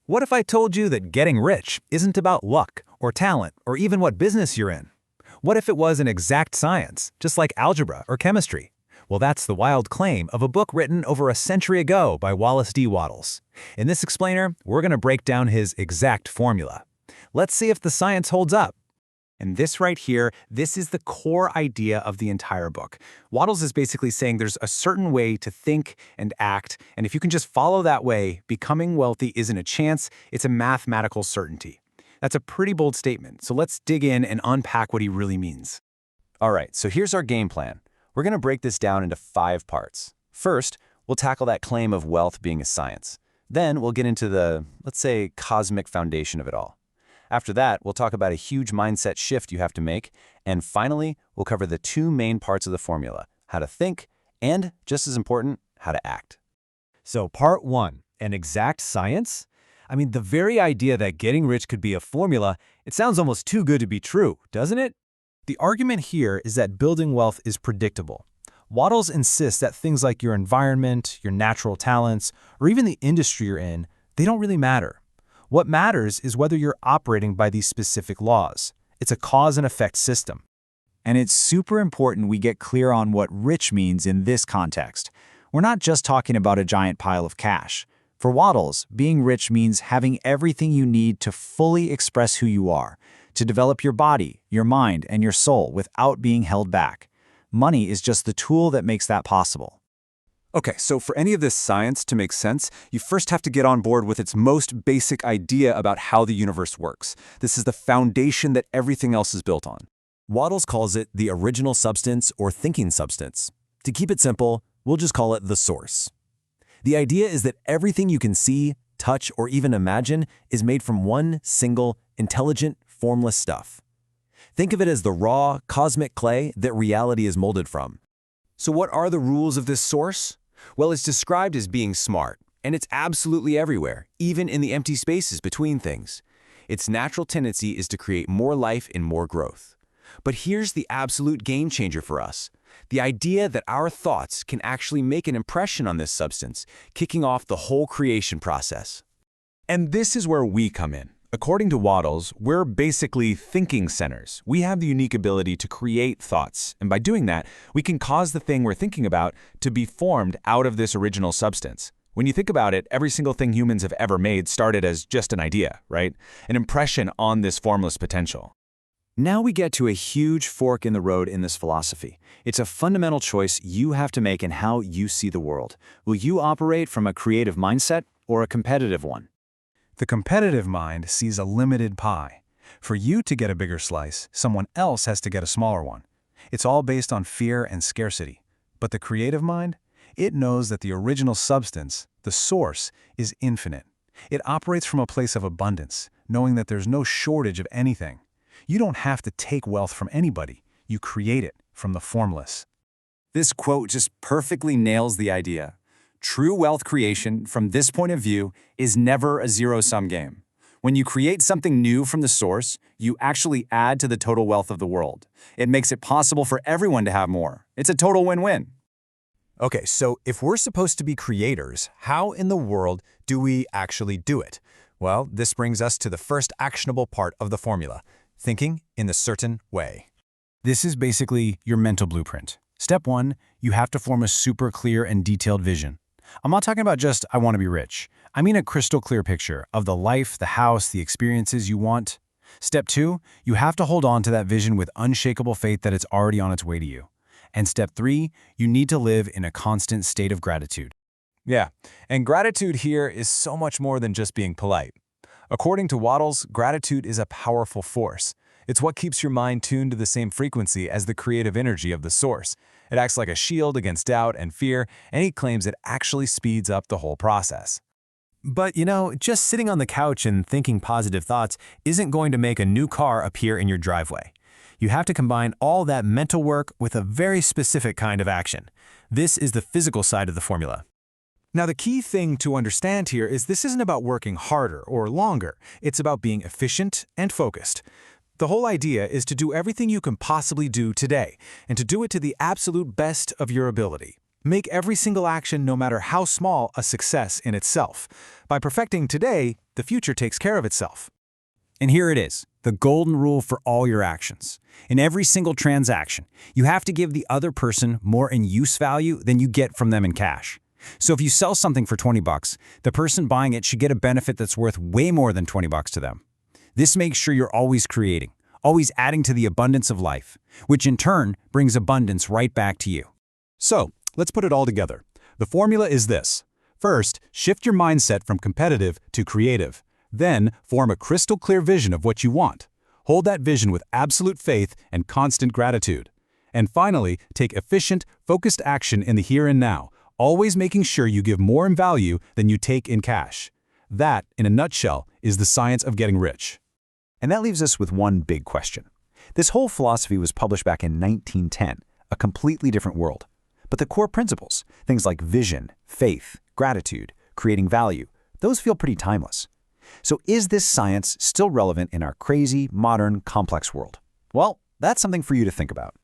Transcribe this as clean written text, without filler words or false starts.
What if I told you that getting rich isn't about luck or talent or even what business you're in? What if it was an exact science, just like algebra or chemistry? Well, that's the wild claim of a book written over a century ago by Wallace D. Wattles. In this explainer, we're going to break down his exact formula. Let's see if the science holds up. And this right here, this is the core idea of the entire book. Wattles is basically saying there's a certain way to think and act, and if you can just follow that way, becoming wealthy isn't a chance, it's a mathematical certainty. That's a pretty bold statement, so let's dig in and unpack what he really means. All right, so here's our game plan. We're going to break this down into 5 parts. First, we'll tackle that claim of wealth being a science. Then we'll get into the, let's say, cosmic foundation of it all. After that, we'll talk about a huge mindset shift you have to make. And finally, we'll cover the 2 main parts of the formula, how to think and, just as important, how to act. So part 1, an exact science? I mean, the very idea that getting rich could be a formula, it sounds almost too good to be true, doesn't it? The argument here is that building wealth is predictable. Wattles insists that things like your environment, your natural talents, or even the industry you're in, they don't really matter. What matters is whether you're operating by these specific laws. It's a cause and effect system. And it's super important we get clear on what rich means in this context. We're not just talking about a giant pile of cash. For Wattles, being rich means having everything you need to fully express who you are, to develop your body, your mind, and your soul without being held back. Money is just the tool that makes that possible. Okay, so for any of this science to make sense, you first have to get on board with its most basic idea about how the universe works. This is the foundation that everything else is built on. Wattles calls it the original substance or thinking substance. To keep it simple, we'll just call it the source. The idea is that everything you can see, touch, or even imagine is made from one single, intelligent, formless stuff. Think of it as the raw, cosmic clay that reality is molded from. So what are the rules of this source? Well, it's described as being smart, and it's absolutely everywhere, even in the empty spaces between things. Its natural tendency is to create more life and more growth. But here's the absolute game changer for us. The idea that our thoughts can actually make an impression on this substance, kicking off the whole creation process. And this is where we come in. According to Wattles, we're basically thinking centers. We have the unique ability to create thoughts, and by doing that, we can cause the thing we're thinking about to be formed out of this original substance. When you think about it, every single thing humans have ever made started as just an idea, right? An impression on this formless potential. Now we get to a huge fork in the road in this philosophy. It's a fundamental choice you have to make in how you see the world. Will you operate from a creative mindset or a competitive one? The competitive mind sees a limited pie. For you to get a bigger slice, someone else has to get a smaller one. It's all based on fear and scarcity. But the creative mind, it knows that the original substance, the source, is infinite. It operates from a place of abundance, knowing that there's no shortage of anything. You don't have to take wealth from anybody. You create it from the formless. This quote just perfectly nails the idea. True wealth creation, from this point of view, is never a zero-sum game. When you create something new from the source, you actually add to the total wealth of the world. It makes it possible for everyone to have more. It's a total win-win. Okay, so if we're supposed to be creators, how in the world do we actually do it? Well, this brings us to the first actionable part of the formula, thinking in a certain way. This is basically your mental blueprint. Step 1, you have to form a super clear and detailed vision. I'm not talking about just, I want to be rich. I mean a crystal clear picture of the life, the house, the experiences you want. Step 2, you have to hold on to that vision with unshakable faith that it's already on its way to you. And step 3, you need to live in a constant state of gratitude. Yeah, and gratitude here is so much more than just being polite. According to Wattles, gratitude is a powerful force. It's what keeps your mind tuned to the same frequency as the creative energy of the source. It acts like a shield against doubt and fear, and he claims it actually speeds up the whole process. But, just sitting on the couch and thinking positive thoughts isn't going to make a new car appear in your driveway. You have to combine all that mental work with a very specific kind of action. This is the physical side of the formula. Now, the key thing to understand here is this isn't about working harder or longer. It's about being efficient and focused. The whole idea is to do everything you can possibly do today, and to do it to the absolute best of your ability. Make every single action, no matter how small, a success in itself. By perfecting today, the future takes care of itself. And here it is, the golden rule for all your actions. In every single transaction, you have to give the other person more in use value than you get from them in cash. So if you sell something for 20 bucks, the person buying it should get a benefit that's worth way more than 20 bucks to them. This makes sure you're always creating, always adding to the abundance of life, which in turn brings abundance right back to you. So, let's put it all together. The formula is this. First, shift your mindset from competitive to creative. Then, form a crystal clear vision of what you want. Hold that vision with absolute faith and constant gratitude. And finally, take efficient, focused action in the here and now, always making sure you give more in value than you take in cash. That, in a nutshell, is the science of getting rich. And that leaves us with one big question. This whole philosophy was published back in 1910, a completely different world. But the core principles, things like vision, faith, gratitude, creating value, those feel pretty timeless. So is this science still relevant in our crazy, modern, complex world? Well, that's something for you to think about.